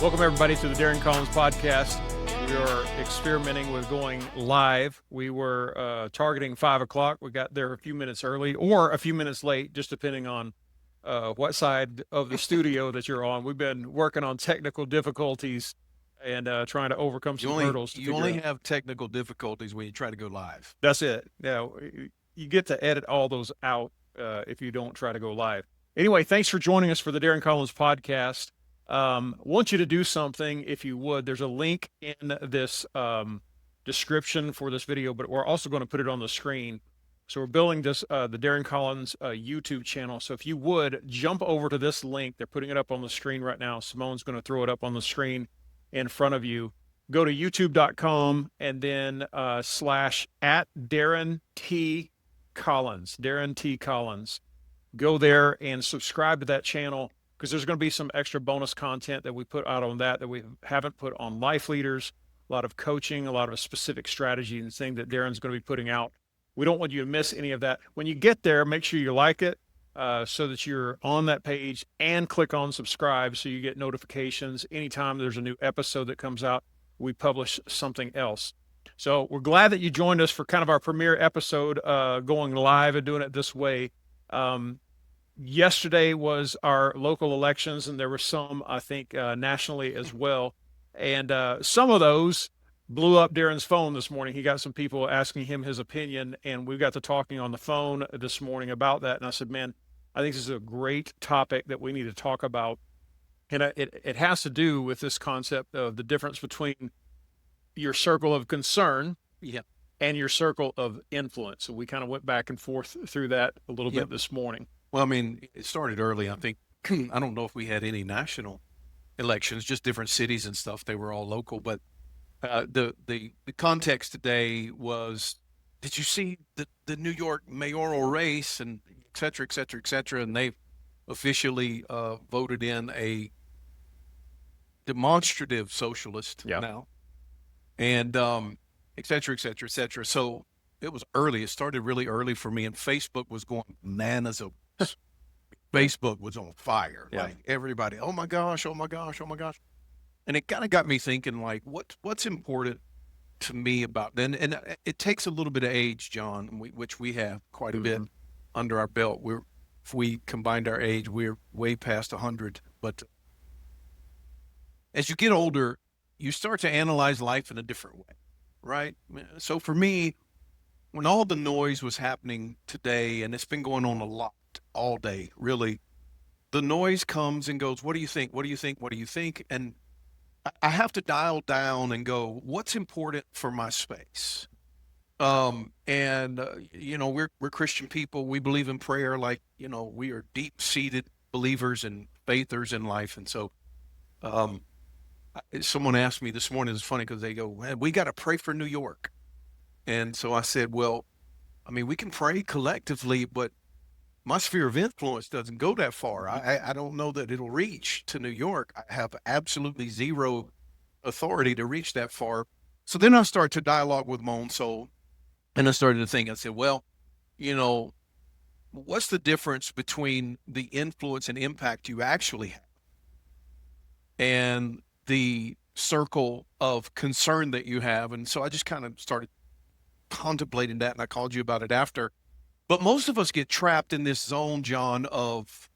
Welcome, everybody, to the Darrin Collins podcast. We are experimenting with going live. We were targeting 5 o'clock. We got there a few minutes early or a few minutes late, just depending on what side of the studio that you're on. We've been working on technical difficulties and trying to overcome some hurdles. You only have technical difficulties when you try to go live. That's it. Yeah, you get to edit all those out if you don't try to go live. Anyway, thanks for joining us for the Darrin Collins podcast. Want you to do something, if you would. There's a link in this description for this video, but we're also going to put it on the screen. So we're building this the Darrin Collins YouTube channel. So if you would jump over to this link, they're putting it up on the screen right now. Simone's going to throw it up on the screen in front of you. Go to youtube.com and then /@Darrin T. Collins, Darrin T. Collins. Go there and subscribe to that channel, because there's going to be some extra bonus content that we put out on that we haven't put on Life Leaders, a lot of coaching, a lot of specific strategy and things that Darrin's going to be putting out. We don't want you to miss any of that. When you get there, make sure you like it so that you're on that page, and click on subscribe so you get notifications anytime there's a new episode that comes out. We publish something else. So we're glad that you joined us for kind of our premiere episode, going live and doing it this way. Yesterday was our local elections, and there were some, I think, nationally as well. And some of those blew up Darrin's phone this morning. He got some people asking him his opinion, and we got to talking on the phone this morning about that. And I said, man, I think this is a great topic that we need to talk about. And it has to do with this concept of the difference between your circle of concern and your circle of influence. So we kind of went back and forth through that a little bit this morning. Well, I mean, it started early. I think, I don't know if we had any national elections, just different cities and stuff. They were all local. But the context today was, did you see the New York mayoral race, and et cetera, et cetera, et cetera? And they've officially voted in a demonstrative socialist now. And et cetera, et cetera, et cetera. So it was early. It started really early for me, and Facebook was going bananas. Facebook was on fire. Like everybody, oh my gosh, oh my gosh, oh my gosh. And it kind of got me thinking, like, what's important to me about then? And it takes a little bit of age, John, which we have quite a bit under our belt. If we combined our age, we're way past 100. But as you get older, you start to analyze life in a different way, right? So for me, when all the noise was happening today, and it's been going on a lot all day, really, the noise comes and goes, what do you think? What do you think? What do you think? And I have to dial down and go, what's important for my space? We're Christian people. We believe in prayer. Like, we are deep-seated believers and faithers in life. And so someone asked me this morning, it's funny because they go, man, we got to pray for New York. And so I said, well, I mean, we can pray collectively, but my sphere of influence doesn't go that far. I don't know that it'll reach to New York. I have absolutely zero authority to reach that far. So then I started to dialogue with my own soul, and I started to think, I said, well, what's the difference between the influence and impact you actually have and the circle of concern that you have? And so I just kind of started contemplating that, and I called you about it after. But most of us get trapped in this zone, John, of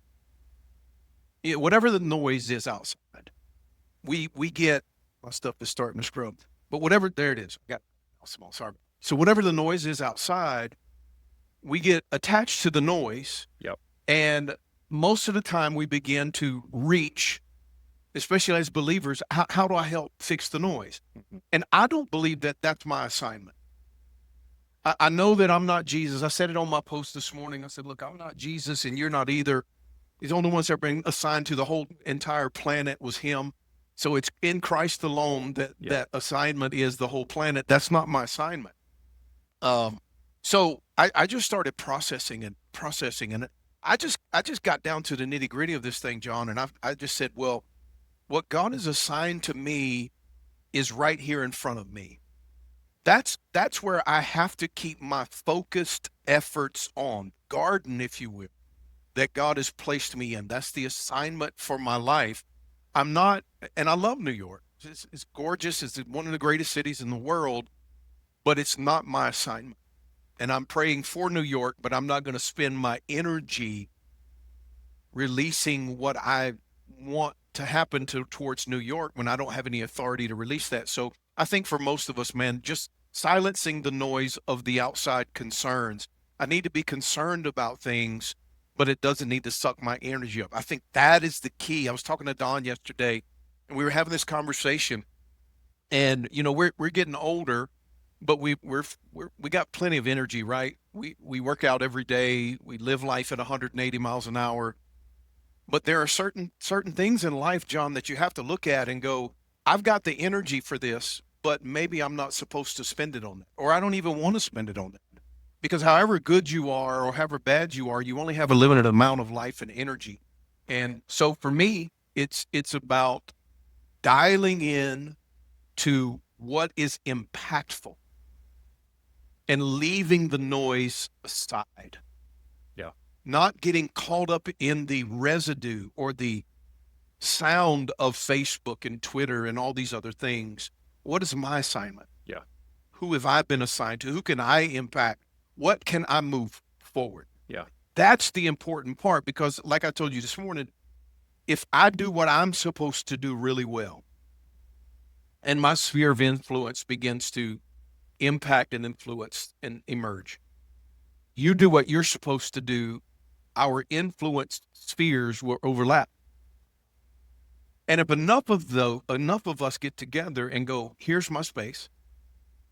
whatever the noise is outside. We get, my stuff is starting to scrub, but whatever, there it is. I got small, sorry. So whatever the noise is outside, we get attached to the noise. And most of the time we begin to reach, especially as believers, how do I help fix the noise? And I don't believe that that's my assignment. I know that I'm not Jesus. I said it on my post this morning. I said, look, I'm not Jesus and you're not either. The only ones that have been assigned to the whole entire planet was him. So it's in Christ alone that assignment is the whole planet. That's not my assignment. So I just started processing and I just got down to the nitty gritty of this thing, John. And I just said, well, what God has assigned to me is right here in front of me. That's where I have to keep my focused efforts on, garden, if you will, that God has placed me in. That's the assignment for my life. I'm not, and I love New York. It's gorgeous. It's one of the greatest cities in the world, but it's not my assignment. And I'm praying for New York, but I'm not going to spend my energy releasing what I want to happen towards New York when I don't have any authority to release that. So I think for most of us, man, just silencing the noise of the outside concerns. I need to be concerned about things, but it doesn't need to suck my energy up. I think that is the key. I was talking to Don yesterday, and we were having this conversation. And we're getting older, but we got plenty of energy, right? We work out every day. We live life at 180 miles an hour. But there are certain things in life, John, that you have to look at and go, I've got the energy for this, but maybe I'm not supposed to spend it on that, or I don't even want to spend it on that. Because however good you are or however bad you are, you only have a limited amount of life and energy. And so for me, it's about dialing in to what is impactful and leaving the noise aside. Yeah. Not getting caught up in the residue or the sound of Facebook and Twitter and all these other things. What is my assignment? Yeah. Who have I been assigned to? Who can I impact? What can I move forward? Yeah. That's the important part, because like I told you this morning, if I do what I'm supposed to do really well, and my sphere of influence begins to impact and influence and emerge, you do what you're supposed to do, our influence spheres will overlap. And if enough of us get together and go, here's my space,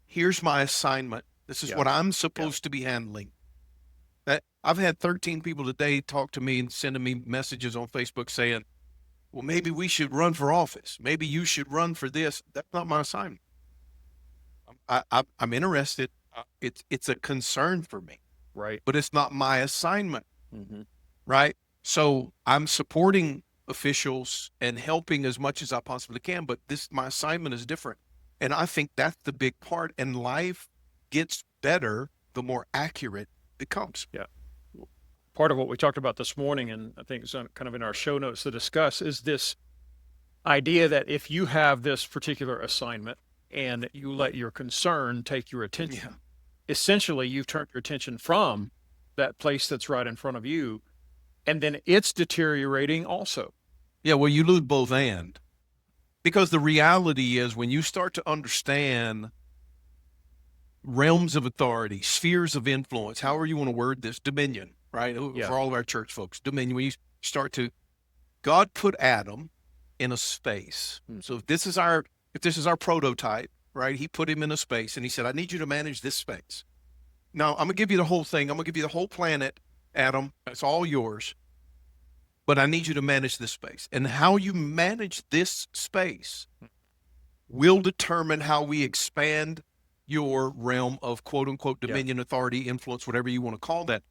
here's my assignment, this is what I'm supposed to be handling. That I've had 13 people today talk to me and sending me messages on Facebook saying, well, maybe we should run for office. Maybe you should run for this. That's not my assignment. I'm interested. It's a concern for me, Right. but it's not my assignment. Mm-hmm. Right. So I'm supporting officials and helping as much as I possibly can, but my assignment is different. And I think that's the big part. And life gets better the more accurate it becomes. Yeah. Part of what we talked about this morning, and I think it's kind of in our show notes to discuss, is this idea that if you have this particular assignment and you let your concern take your attention, essentially you've turned your attention from that place that's right in front of you, and then it's deteriorating also. Yeah, well, you lose both and. Because the reality is, when you start to understand realms of authority, spheres of influence, however you want to word this, dominion, right? For all of our church folks, dominion, when you start to, God put Adam in a space. So if this is our prototype, right? He put him in a space and he said, I need you to manage this space. Now, I'm going to give you the whole thing. I'm going to give you the whole planet, Adam. It's all yours. But I need you to manage this space. And how you manage this space will determine how we expand your realm of quote unquote dominion, authority, influence, whatever you want to call that.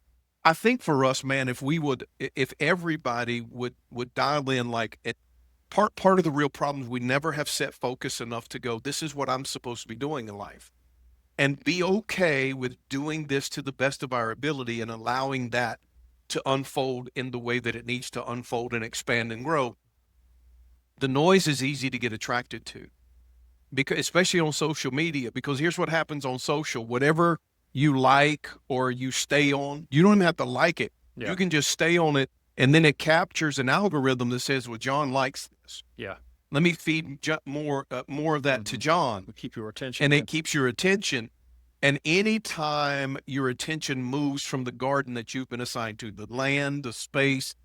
I think for us, man, if everybody would dial in, like part of the real problem is we never have set focus enough to go, this is what I'm supposed to be doing in life. And be okay with doing this to the best of our ability and allowing that to unfold in the way that it needs to unfold and expand and grow. The noise is easy to get attracted to, because especially on social media, because here's what happens on social. Whatever you like or you stay on, you don't even have to like it. Yeah. You can just stay on it, and then it captures an algorithm that says, well, John likes this. Yeah. Let me feed more of that to John. Keep your attention. And it keeps your attention. And anytime your attention moves from the garden that you've been assigned to, the land, the space,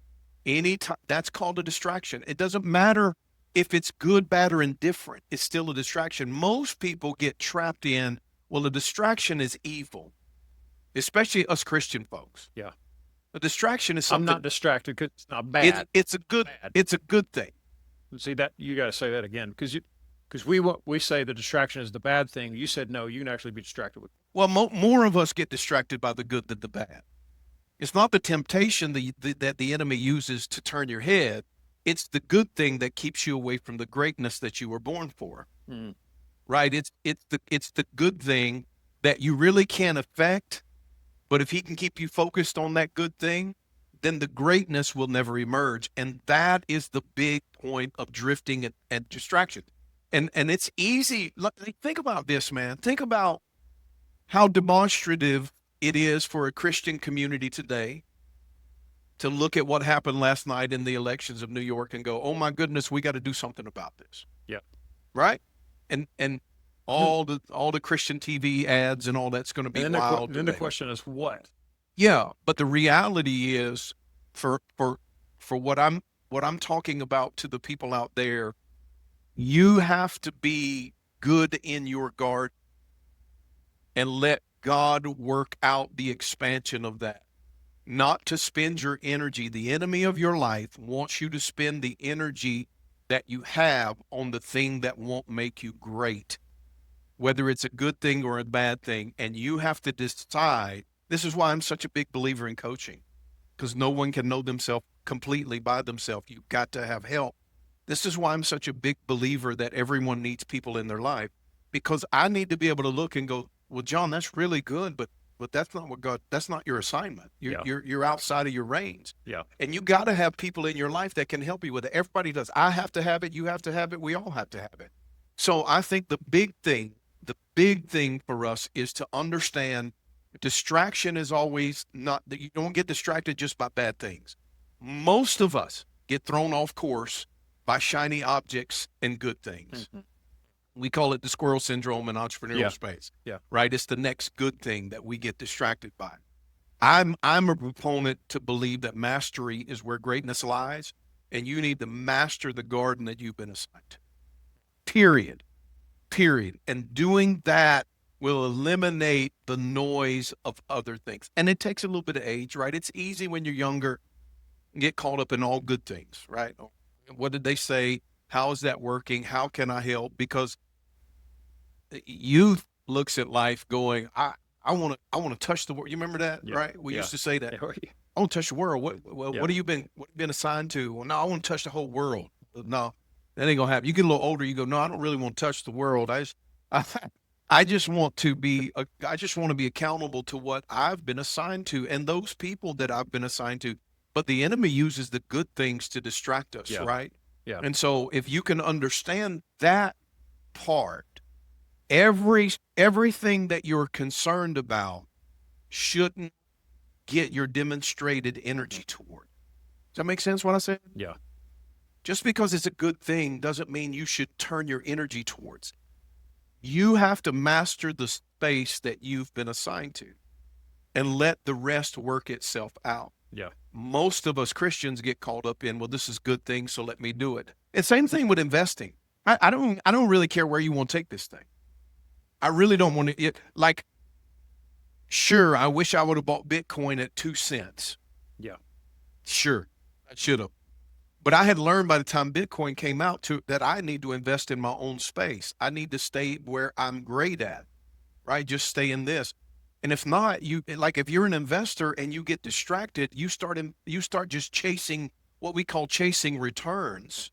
anytime, that's called a distraction. It doesn't matter if it's good, bad, or indifferent. It's still a distraction. Most people get trapped in, well, a distraction is evil, especially us Christian folks. Yeah. A distraction is something. I'm not distracted because it's not bad. It's a good thing. See that, you got to say that again, because we say the distraction is the bad thing. You said no, you can actually be distracted with. Well, more of us get distracted by the good than the bad. It's not the temptation that the enemy uses to turn your head. It's the good thing that keeps you away from the greatness that you were born for. Right? It's the good thing that you really can't affect, but if he can keep you focused on that good thing, then the greatness will never emerge. And that is the big point of drifting and distraction. And it's easy. Think about this, man. Think about how demonstrative it is for a Christian community today to look at what happened last night in the elections of New York and go, oh my goodness, we got to do something about this. Yeah. Right. And all the Christian TV ads and all that's going to be wild. Then the question is what? Yeah. But the reality is for what I'm talking about to the people out there, you have to be good in your garden and let God work out the expansion of that. Not to spend your energy. The enemy of your life wants you to spend the energy that you have on the thing that won't make you great, whether it's a good thing or a bad thing. And you have to decide. This is why I'm such a big believer in coaching, because no one can know themselves completely by themselves. You've got to have help. This is why I'm such a big believer that everyone needs people in their life, because I need to be able to look and go, well, John, that's really good, but that's not what God, that's not your assignment. You're outside of your range. Yeah. And you got to have people in your life that can help you with it. Everybody does. I have to have it. You have to have it. We all have to have it. So I think the big thing for us is to understand distraction is always not that you don't get distracted just by bad things. Most of us get thrown off course by shiny objects and good things. Mm-hmm. We call it the squirrel syndrome in entrepreneurial space. Yeah. Right. It's the next good thing that we get distracted by. I'm a proponent to believe that mastery is where greatness lies, and you need to master the garden that you've been assigned. Period. And doing that will eliminate the noise of other things. And it takes a little bit of age, right? It's easy when you're younger, get caught up in all good things, right? What did they say? How is that working? How can I help? Because youth looks at life going, I want to touch the world. You remember that, right? We used to say that. I want to touch the world. What have you been assigned to? Well, no, I want to touch the whole world. No, that ain't gonna happen. You get a little older, you go, no, I don't really want to touch the world. I just want to be accountable to what I've been assigned to and those people that I've been assigned to. But the enemy uses the good things to distract us, right? Yeah. And so if you can understand that part, everything that you're concerned about shouldn't get your demonstrated energy toward. Does that make sense what I said? Yeah. Just because it's a good thing doesn't mean you should turn your energy towards it. You have to master the space that you've been assigned to and let the rest work itself out. Yeah. Most of us Christians get caught up in, well, this is a good thing, so let me do it. And same thing with investing. I don't really care where you want to take this thing. I really don't want to. Sure, I wish I would have bought Bitcoin at 2 cents. Yeah. Sure, I should have. But I had learned by the time Bitcoin came out that I need to invest in my own space. I need to stay where I'm great at, right? Just stay in this. And if not, if you're an investor and you get distracted, you start just chasing what we call chasing returns.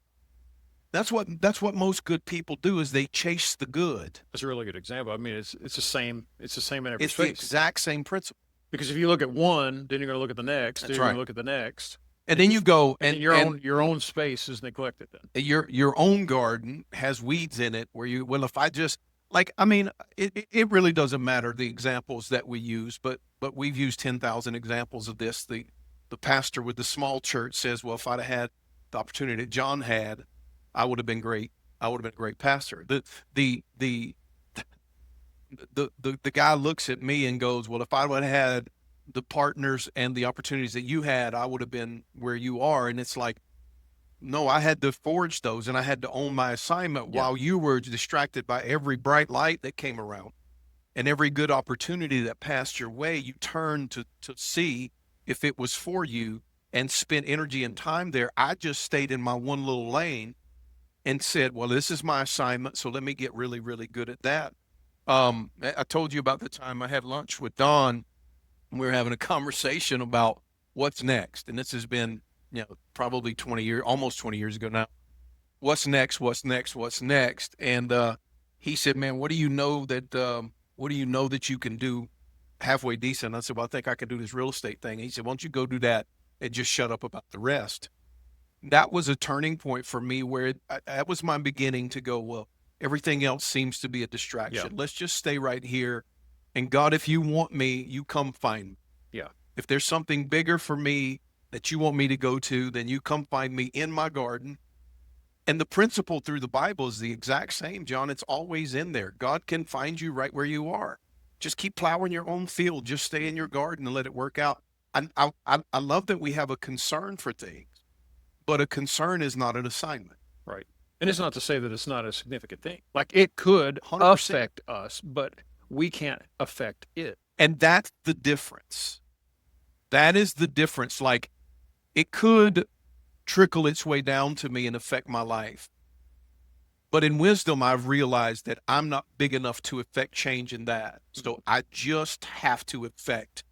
That's what most good people do is they chase the good. That's a really good example. I mean, it's the same in every It's space. the exact same principle. Because if you look at one, then you're going to look at the next. That's then you're going to look at the next. And then you go and your own space is neglected then. Your own garden has weeds in it where if I just it really doesn't matter the examples that we use, but we've used 10,000 examples of this. The pastor with the small church says, well, if I'd have had the opportunity that John had, I would have been great. I would have been a great pastor. The guy looks at me and goes, well, if I would have had the partners and the opportunities that you had, I would have been where you are. And it's like, no, I had to forge those and I had to own my assignment while you were distracted by every bright light that came around and every good opportunity that passed your way. You turned to see if it was for you and spent energy and time there. I just stayed in my one little lane and said, well, this is my assignment, so let me get really, really good at that. I told you about the time I had lunch with Don. We were having a conversation about what's next. And this has been, probably 20 years, almost 20 years ago now. What's next? And he said, man, what do you know that you can do halfway decent? I said, well, I think I can do this real estate thing. He said, why don't you go do that and just shut up about the rest. That was a turning point for me where that was my beginning to go, well, everything else seems to be a distraction. Yeah. Let's just stay right here. And God, if you want me, you come find me. Yeah. If there's something bigger for me that you want me to go to, then you come find me in my garden. And the principle through the Bible is the exact same, John. It's always in there. God can find you right where you are. Just keep plowing your own field. Just stay in your garden and let it work out. I love that we have a concern for things, but a concern is not an assignment. Right. And it's not to say that it's not a significant thing. Like it could 100%. affect us, but we can't affect it. And that's the difference. That is the difference. Like it could trickle its way down to me and affect my life. But in wisdom, I've realized that I'm not big enough to affect change in that. So I just have to affect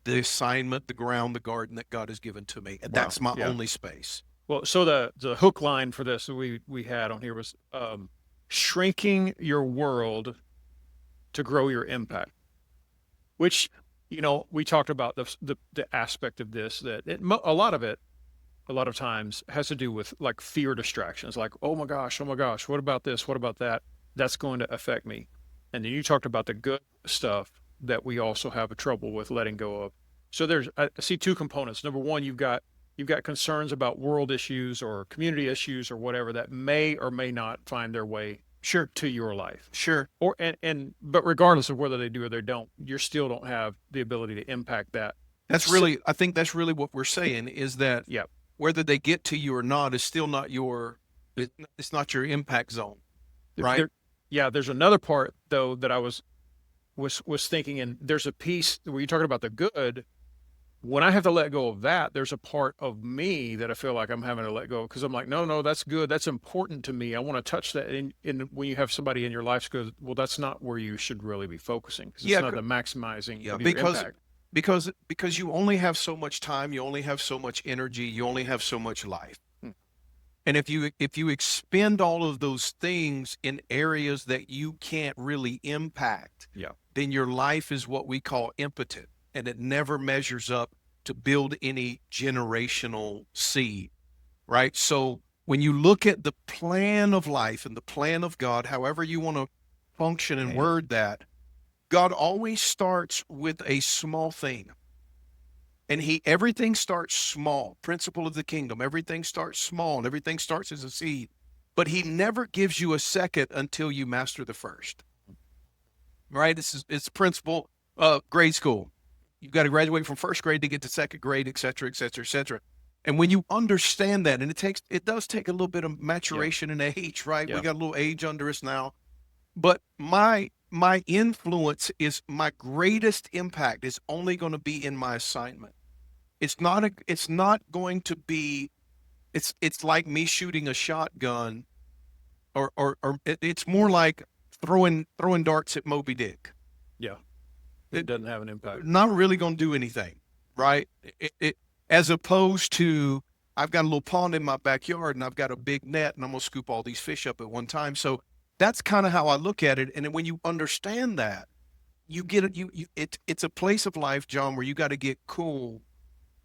the assignment, the ground, the garden that God has given to me. And Wow. that's my Yeah. only space. Well, so the hook line for this that we had on here was shrinking your world to grow your impact, which, you know, we talked about the aspect of this that a lot of times has to do with like fear distractions, like, oh my gosh, what about this? What about that? That's going to affect me. And then you talked about the good stuff that we also have a trouble with letting go of. So I see two components. Number one, you've got concerns about world issues or community issues or whatever that may or may not find their way to your life. Sure. Or but regardless of whether they do or they don't, you still don't have the ability to impact that. I think that's really what we're saying is that Yeah. whether they get to you or not is still not it's not your impact zone. Right. There's another part though that I was thinking, and there's a piece where you're talking about the good. When I have to let go of that, there's a part of me that I feel like I'm having to let go because I'm like, no, that's good. That's important to me. I want to touch that. And when you have somebody in your life goes, well, that's not where you should really be focusing because it's not the maximizing of your impact. Because you only have so much time, you only have so much energy, you only have so much life. And if you expend all of those things in areas that you can't really impact, then your life is what we call impotent. And it never measures up to build any generational seed, right? So when you look at the plan of life and the plan of God, however you want to function and word that, God always starts with a small thing. And everything starts small. Principle of the kingdom. Everything starts small and everything starts as a seed. But he never gives you a second until you master the first. Right? It's principle of grade school. You've got to graduate from first grade to get to second grade, et cetera, et cetera, et cetera. And when you understand that, and it does take a little bit of maturation and age, right? We got a little age under us now. But my influence is my greatest impact is only going to be in my assignment. It's not going to be, it's like me shooting a shotgun or it's more like throwing darts at Moby Dick. Yeah. It doesn't have an impact. Not really going to do anything, right? As opposed to I've got a little pond in my backyard and I've got a big net and I'm going to scoop all these fish up at one time. So that's kind of how I look at it. And when you understand that, you get it. It's a place of life, John, where you got to get cool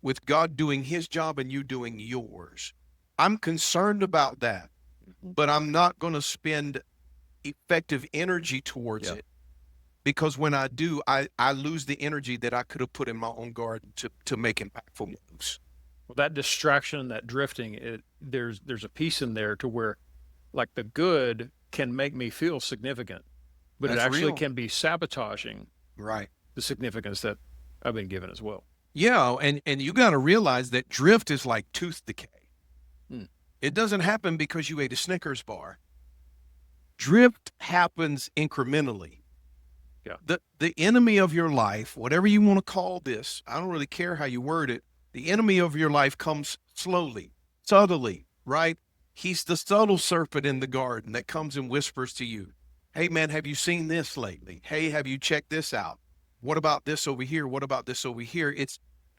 with God doing his job and you doing yours. I'm concerned about that, but I'm not going to spend effective energy towards it. Because when I do, I lose the energy that I could have put in my own garden to make impactful moves. Well, that distraction, that drifting, there's a piece in there to where, like, the good can make me feel significant, but it actually can be sabotaging the significance that I've been given as well. Yeah, and you got to realize that drift is like tooth decay. It doesn't happen because you ate a Snickers bar. Drift happens incrementally. Yeah. The enemy of your life, whatever you want to call this, I don't really care how you word it. The enemy of your life comes slowly, subtly, right? He's the subtle serpent in the garden that comes and whispers to you, hey man, have you seen this lately? Hey, have you checked this out? What about this over here? What about this over here?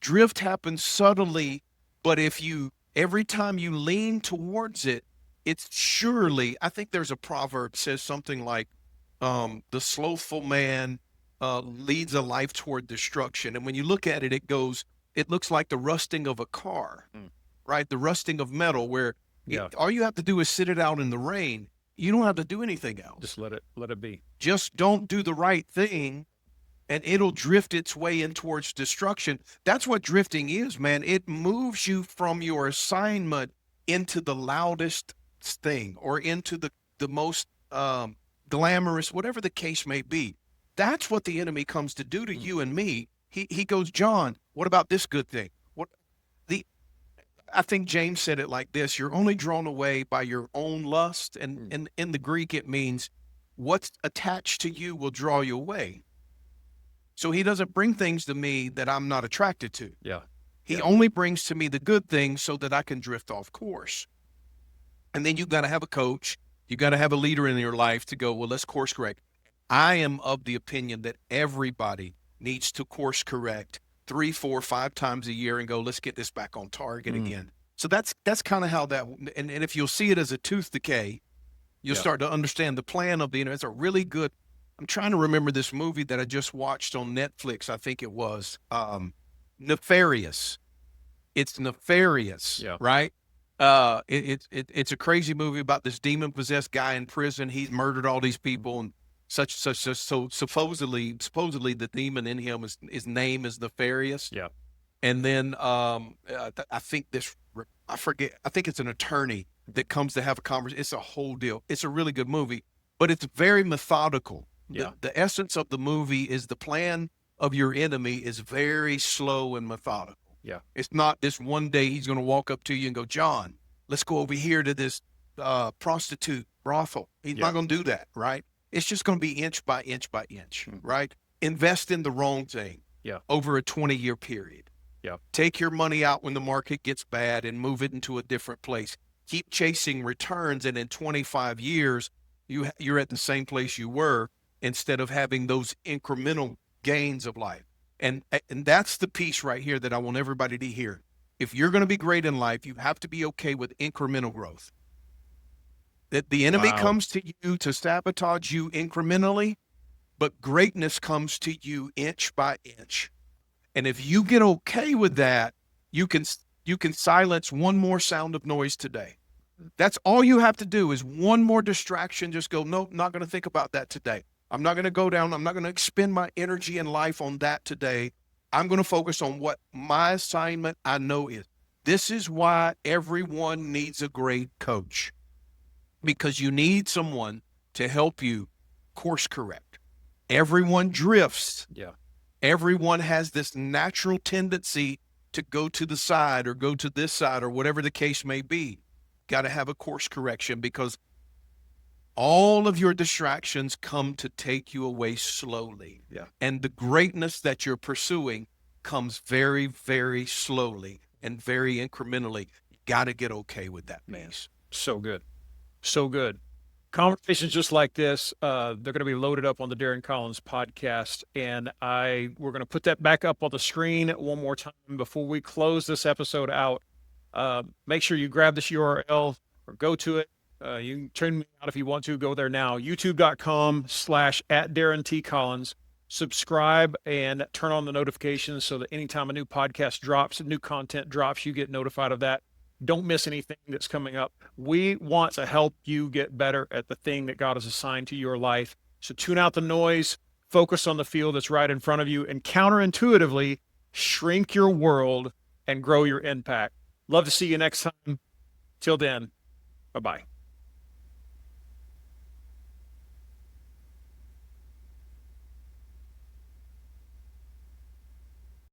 Drift happens subtly, but every time you lean towards it, it's surely, I think there's a proverb that says something like, the slothful man leads a life toward destruction. And when you look at it, it goes, it looks like the rusting of a car, right? The rusting of metal, where all you have to do is sit it out in the rain. You don't have to do anything else. Just let it be. Just don't do the right thing, and it'll drift its way in towards destruction. That's what drifting is, man. It moves you from your assignment into the loudest thing, or into the most glamorous, whatever the case may be. That's what the enemy comes to do to you and me. He goes, John, what about this good thing? I think James said it like this: you're only drawn away by your own lust. And in the Greek, it means what's attached to you will draw you away. So he doesn't bring things to me that I'm not attracted to. Yeah. He only brings to me the good things so that I can drift off course. And then you've got to have a coach. You got to have a leader in your life to go, well, let's course correct. I am of the opinion that everybody needs to course correct 3, 4, 5 times a year and go, let's get this back on target again. So that's kind of how that, and if you'll see it as a tooth decay, you'll start to understand the plan of the, it's a really good, I'm trying to remember this movie that I just watched on Netflix. I think it was Nefarious. It's Nefarious, right? It's a crazy movie about this demon-possessed guy in prison. He's murdered all these people and so supposedly the demon in him his name is Nefarious. Yeah. And then I think it's an attorney that comes to have a conversation. It's a whole deal. It's a really good movie, but it's very methodical. Yeah. The essence of the movie is the plan of your enemy is very slow and methodical. Yeah. It's not this one day he's going to walk up to you and go, John, let's go over here to this prostitute brothel. He's not going to do that, right? It's just going to be inch by inch by inch, right? Invest in the wrong thing over a 20-year period. Yeah. Take your money out when the market gets bad and move it into a different place. Keep chasing returns, and in 25 years, you're at the same place you were instead of having those incremental gains of life. And that's the piece right here that I want everybody to hear. If you're going to be great in life, you have to be okay with incremental growth. That the enemy comes to you to sabotage you incrementally, but greatness comes to you inch by inch. And if you get okay with that, you can silence one more sound of noise today. That's all you have to do is one more distraction. Just go, no, not going to think about that today. I'm not going to go down. I'm not going to expend my energy and life on that today. I'm going to focus on what my assignment I know is. This is why everyone needs a great coach, because you need someone to help you course correct. Everyone drifts. Yeah. Everyone has this natural tendency to go to the side or go to this side or whatever the case may be. Got to have a course correction, because all of your distractions come to take you away slowly. Yeah. And the greatness that you're pursuing comes very, very slowly and very incrementally. You got to get okay with that, man. So good. So good. Conversations just like this, they're going to be loaded up on the Darrin Collins podcast. And we're going to put that back up on the screen one more time before we close this episode out. Make sure you grab this URL or go to it. You can turn me out if you want to. Go there now. YouTube.com/@DarrinTCollins. Subscribe and turn on the notifications so that anytime a new podcast drops, new content drops, you get notified of that. Don't miss anything that's coming up. We want to help you get better at the thing that God has assigned to your life. So tune out the noise, focus on the field that's right in front of you, and counterintuitively shrink your world and grow your impact. Love to see you next time. Till then, bye-bye.